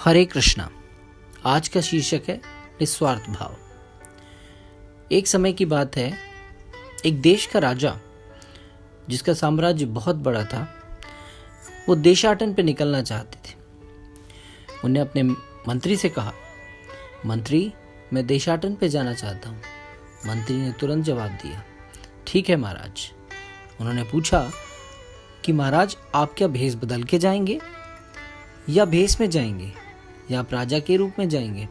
हरे कृष्णा। आज का शीर्षक है निस्वार्थ भाव। एक समय की बात है, एक देश का राजा जिसका साम्राज्य बहुत बड़ा था, वो देशाटन पे निकलना चाहते थे। उन्हें अपने मंत्री से कहा, मंत्री मैं देशाटन पे जाना चाहता हूँ। मंत्री ने तुरंत जवाब दिया, ठीक है महाराज। उन्होंने पूछा कि महाराज आप क्या भेष बदल के जाएंगे या भेष में जाएंगे या आप राजा के रूप में जाएंगे?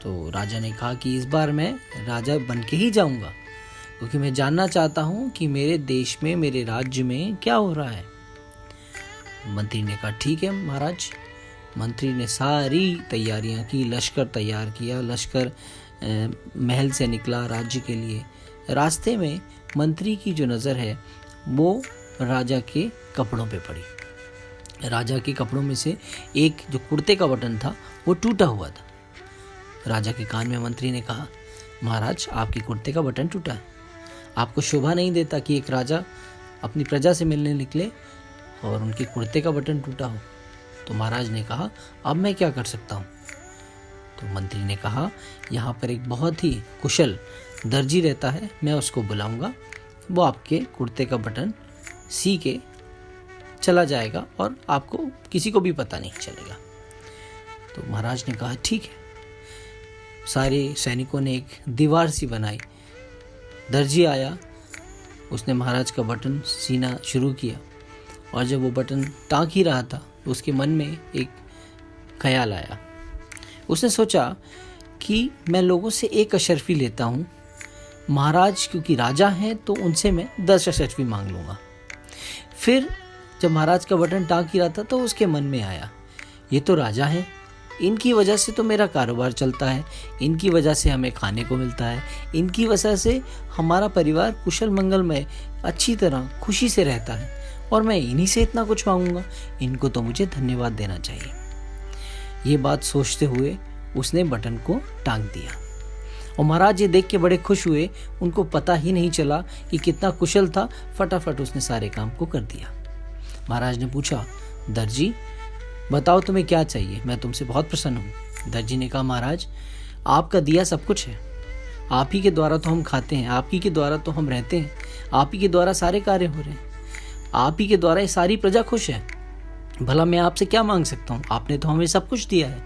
तो राजा ने कहा कि इस बार मैं राजा बन के ही जाऊंगा, क्योंकि मैं जानना चाहता हूं कि मेरे देश में, मेरे राज्य में क्या हो रहा है। मंत्री ने कहा ठीक है महाराज। मंत्री ने सारी तैयारियां की, लश्कर तैयार किया, लश्कर महल से निकला राज्य के लिए। रास्ते में मंत्री की जो नज़र है वो राजा के कपड़ों पे पड़ी। राजा के कपड़ों में से एक जो कुर्ते का बटन था वो टूटा हुआ था। राजा के कान में मंत्री ने कहा, महाराज आपके कुर्ते का बटन टूटा है। आपको शोभा नहीं देता कि एक राजा अपनी प्रजा से मिलने निकले और उनके कुर्ते का बटन टूटा हो। तो महाराज ने कहा, अब मैं क्या कर सकता हूँ? तो मंत्री ने कहा, यहाँ पर एक बहुत ही कुशल दर्जी रहता है, मैं उसको बुलाऊंगा, वो आपके कुर्ते का बटन सी के चला जाएगा और आपको किसी को भी पता नहीं चलेगा। तो महाराज ने कहा ठीक है। सारे सैनिकों ने एक दीवार सी बनाई। दर्जी आया, उसने महाराज का बटन सीना शुरू किया और जब वो बटन टाँक ही रहा था तो उसके मन में एक ख्याल आया। उसने सोचा कि मैं लोगों से एक अशर्फी लेता हूँ, महाराज क्योंकि राजा हैं तो उनसे मैं 10 अशर्फी मांग लूँगा। फिर जब महाराज का बटन टाँक ही रहा था तो उसके मन में आया, ये तो राजा हैं, इनकी वजह से तो मेरा कारोबार चलता है, इनकी वजह से हमें खाने को मिलता है, इनकी वजह से हमारा परिवार कुशल मंगलमय अच्छी तरह खुशी से रहता है और मैं इन्हीं से इतना कुछ मांगूंगा, इनको तो मुझे धन्यवाद देना चाहिए। ये बात सोचते हुए उसने बटन को टाँक दिया और महाराज ये देख के बड़े खुश हुए। उनको पता ही नहीं चला कि कितना कुशल था, फटाफट उसने सारे काम को कर दिया। महाराज ने पूछा, दर्जी बताओ तुम्हें क्या चाहिए, मैं तुमसे बहुत प्रसन्न हूँ। दर्जी ने कहा, महाराज आपका दिया सब कुछ है, आप ही के द्वारा तो हम खाते हैं, आप ही के द्वारा तो हम रहते हैं, आप ही के द्वारा सारे कार्य हो रहे हैं, आप ही के द्वारा ये सारी प्रजा खुश है, भला मैं आपसे क्या मांग सकता हूँ, आपने तो हमें सब कुछ दिया है।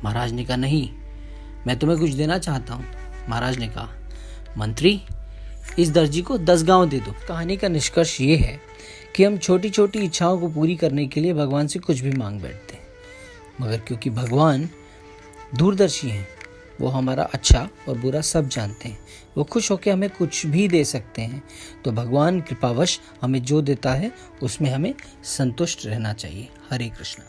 महाराज ने कहा, नहीं मैं तुम्हें कुछ देना चाहता हूँ। महाराज ने कहा, मंत्री इस दर्जी को 10 गांव दे दो। कहानी का निष्कर्ष ये है कि हम छोटी छोटी इच्छाओं को पूरी करने के लिए भगवान से कुछ भी मांग बैठते हैं, मगर क्योंकि भगवान दूरदर्शी हैं, वो हमारा अच्छा और बुरा सब जानते हैं, वो खुश होकर हमें कुछ भी दे सकते हैं। तो भगवान कृपावश हमें जो देता है उसमें हमें संतुष्ट रहना चाहिए। हरे कृष्णा।